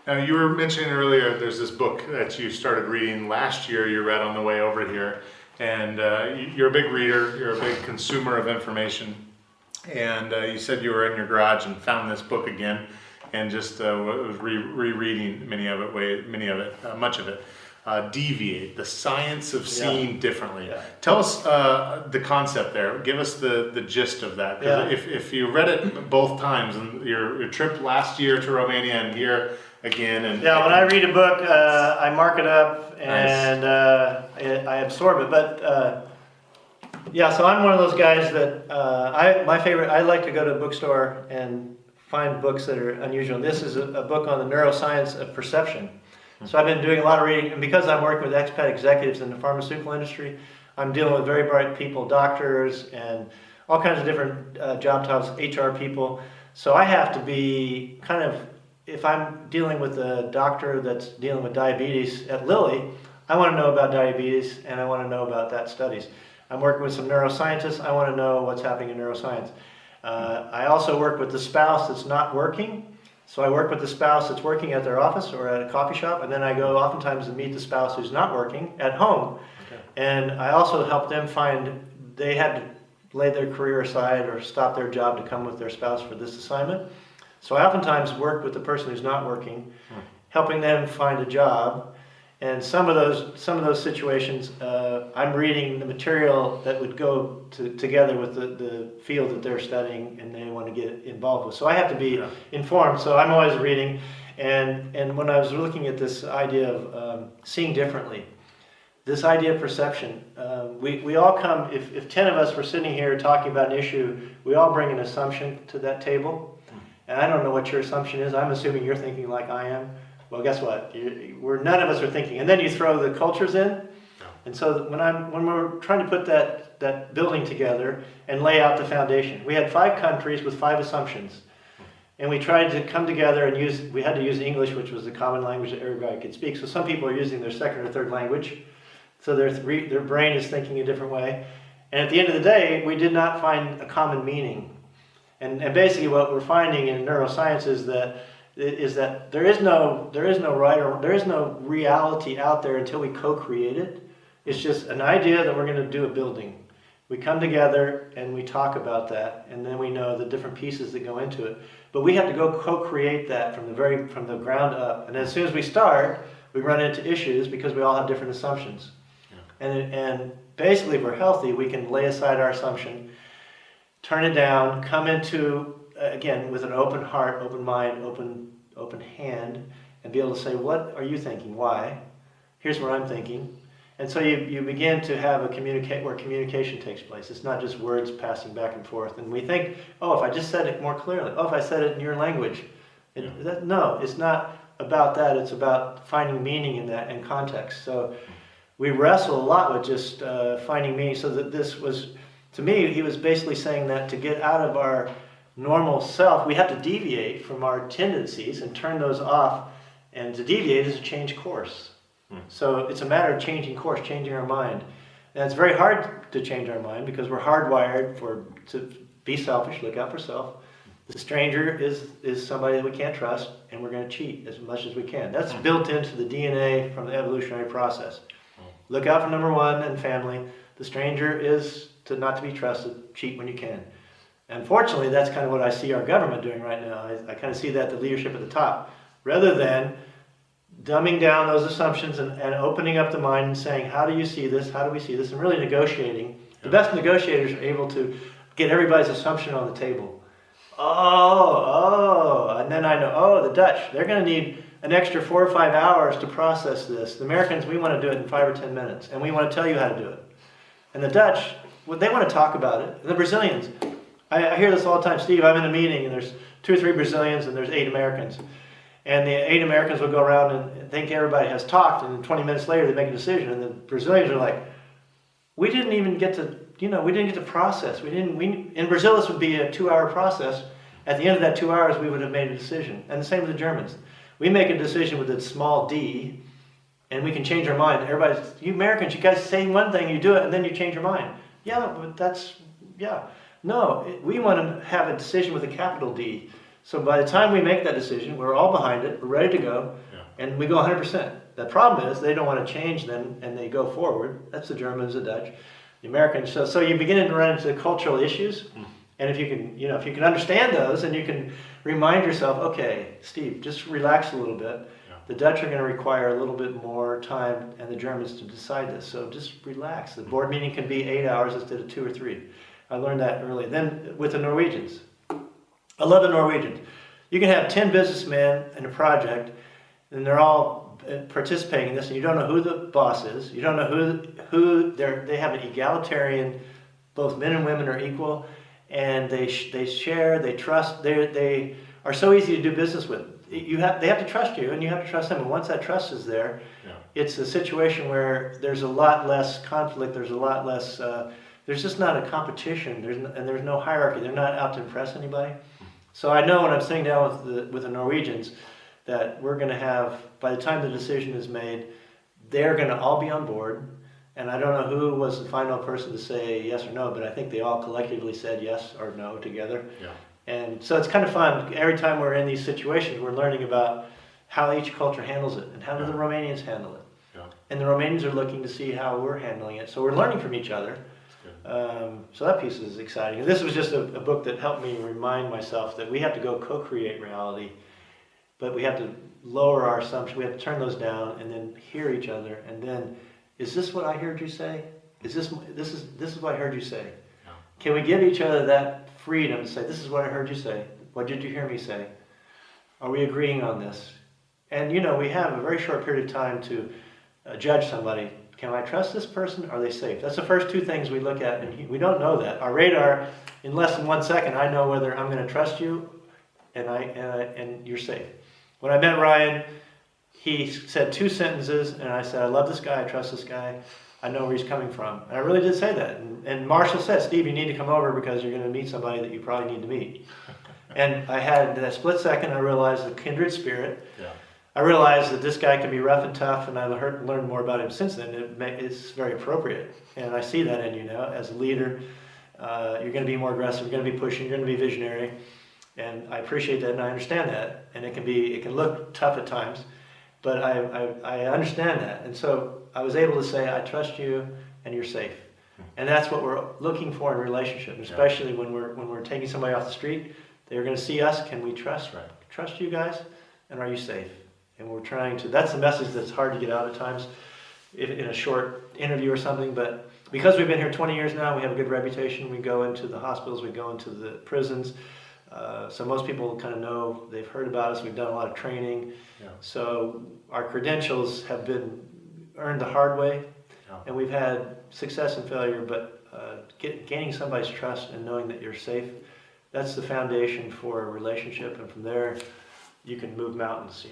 Now, you were mentioning earlier there's this book that you started reading last year, you read on the way over here, and you're a big reader, you're a big consumer of information, and you said you were in your garage and found this book again, and just was rereading much of it. Deviate, the science of seeing differently. Yeah. Tell us the concept there. Give us the gist of that. 'Cause if you read it both times, and your trip last year to Romania and here again, and when I read a book, I mark it up and I absorb it. But so I'm one of those guys that I like to go to a bookstore and find books that are unusual. This is a book on the neuroscience of perception. So I've been doing a lot of reading, and because I'm working with expat executives in the pharmaceutical industry, I'm dealing with very bright people, doctors, and all kinds of different job titles, HR people. So I have to be kind of, if I'm dealing with a doctor that's dealing with diabetes at Lilly, I want to know about diabetes, and I want to know about that studies. I'm working with some neuroscientists, I want to know what's happening in neuroscience. I also work with the spouse that's not working. So I work with the spouse that's working at their office or at a coffee shop, and then I go oftentimes to meet the spouse who's not working at home. Okay. And I also help them they had to lay their career aside or stop their job to come with their spouse for this assignment. So I oftentimes work with the person who's not working, helping them find a job. And some of those situations, I'm reading the material that would go together with the field that they're studying and they want to get involved with. So I have to be informed. So I'm always reading. And when I was looking at this idea of seeing differently, this idea of perception, we all come, if 10 of us were sitting here talking about an issue, we all bring an assumption to that table. And I don't know what your assumption is. I'm assuming you're thinking like I am. Well, guess what? None of us are thinking, and then you throw the cultures in, and so when we're trying to put that building together and lay out the foundation, we had 5 countries with 5 assumptions, and we tried to come together and we had to use English, which was the common language that everybody could speak. So some people are using their second or third language, so their brain is thinking a different way, and at the end of the day, we did not find a common meaning, and basically what we're finding in neuroscience is that there is no right or there is no reality out there until we co-create it. It's just an idea that we're going to do a building. We come together and we talk about that, and then we know the different pieces that go into it. But we have to go co-create that from the ground up. And as soon as we start, we run into issues because we all have different assumptions. Yeah. And basically, if we're healthy, we can lay aside our assumption, turn it down, come into again, with an open heart, open mind, open hand, and be able to say, what are you thinking? Why? Here's what I'm thinking. And so you begin to have where communication takes place. It's not just words passing back and forth. And we think, if I just said it more clearly. If I said it in your language. No, it's not about that. It's about finding meaning in that and context. So we wrestle a lot with just finding meaning. So that this was, to me, he was basically saying that to get out of our normal self, we have to deviate from our tendencies and turn those off. And to deviate is to change course. So it's a matter of changing course, changing our mind. And it's very hard to change our mind because we're hardwired to be selfish, look out for self. The stranger is somebody that we can't trust, and we're going to cheat as much as we can. That's built into the DNA from the evolutionary process. Look out for number 1 and family. The stranger is not to be trusted, cheat when you can. Unfortunately, that's kind of what I see our government doing right now. I kind of see that the leadership at the top, rather than dumbing down those assumptions and opening up the mind and saying, how do you see this? How do we see this? And really negotiating. The best negotiators are able to get everybody's assumption on the table. And then I know, the Dutch, they're going to need an extra 4 or 5 hours to process this. The Americans, we want to do it in 5 or 10 minutes, and we want to tell you how to do it. And the Dutch, they want to talk about it. And the Brazilians, I hear this all the time. Steve, I'm in a meeting and there's 2 or 3 Brazilians and there's 8 Americans. And the 8 Americans will go around and think everybody has talked, and then 20 minutes later they make a decision. And the Brazilians are like, we didn't even get to, we didn't get to process. In Brazil this would be a 2-hour process. At the end of that 2 hours we would have made a decision. And the same with the Germans. We make a decision with a small d, and we can change our mind. You Americans, you guys say one thing, you do it, and then you change your mind. Yeah, but no, we want to have a decision with a capital D. So by the time we make that decision, we're all behind it, we're ready to go, Yeah. and we go 100%. The problem is they don't want to change then, and they go forward. That's the Germans, the Dutch, the Americans. So you begin to run into cultural issues, and if you can understand those, and you can remind yourself, okay, Steve, just relax a little bit. Yeah. The Dutch are going to require a little bit more time, and the Germans to decide this. So just relax. The board meeting can be 8 hours instead of 2 or 3. I learned that early. Then with the Norwegians, I love the Norwegians. You can have 10 businessmen in a project, and they're all participating in this, and you don't know who the boss is. You don't know who they have an egalitarian, both men and women are equal, and they share, they trust, they are so easy to do business with. They have to trust you, and you have to trust them. And once that trust is there, it's a situation where there's a lot less conflict. There's a lot less. There's just not a competition. There's no hierarchy. They're not out to impress anybody. So I know when I'm sitting down with the Norwegians that we're going to have, by the time the decision is made, they're going to all be on board. And I don't know who was the final person to say yes or no, but I think they all collectively said yes or no together. Yeah. And so it's kind of fun. Every time we're in these situations, we're learning about how each culture handles it and how do the Romanians handle it. Yeah. And the Romanians are looking to see how we're handling it. So we're learning from each other. So that piece is exciting. And this was just a book that helped me remind myself that we have to go co-create reality, but we have to lower our assumptions. We have to turn those down and then hear each other. And then, is this what I heard you say? This is what I heard you say? Yeah. Can we give each other that freedom to say, this is what I heard you say? What did you hear me say? Are we agreeing on this? And we have a very short period of time to judge somebody. Can I trust this person? Are they safe? That's the first two things we look at, and we don't know that. Our radar, in less than 1 second, I know whether I'm going to trust you and you're safe. When I met Ryan, he said 2 sentences, and I said, I love this guy, I trust this guy, I know where he's coming from. And I really did say that. And Marshall said, Steve, you need to come over because you're going to meet somebody that you probably need to meet. And I had that split second, I realized the kindred spirit. Yeah. I realized that this guy can be rough and tough, and I've learned more about him since then. It's very appropriate. And I see that in you now. As a leader, you're going to be more aggressive, you're going to be pushing, you're going to be visionary. And I appreciate that, and I understand that. And it can look tough at times, but I understand that. And so I was able to say, I trust you, and you're safe. And that's what we're looking for in a relationship, especially when we're taking somebody off the street. They're going to see us. Can we trust you guys? And are you safe? And we're trying to, that's the message that's hard to get out at times in a short interview or something. But because we've been here 20 years now, we have a good reputation. We go into the hospitals, we go into the prisons. So most people kind of know, they've heard about us. We've done a lot of training. Yeah. So our credentials have been earned the hard way. Yeah. And we've had success and failure, but gaining somebody's trust and knowing that you're safe, that's the foundation for a relationship. And from there, you can move mountains,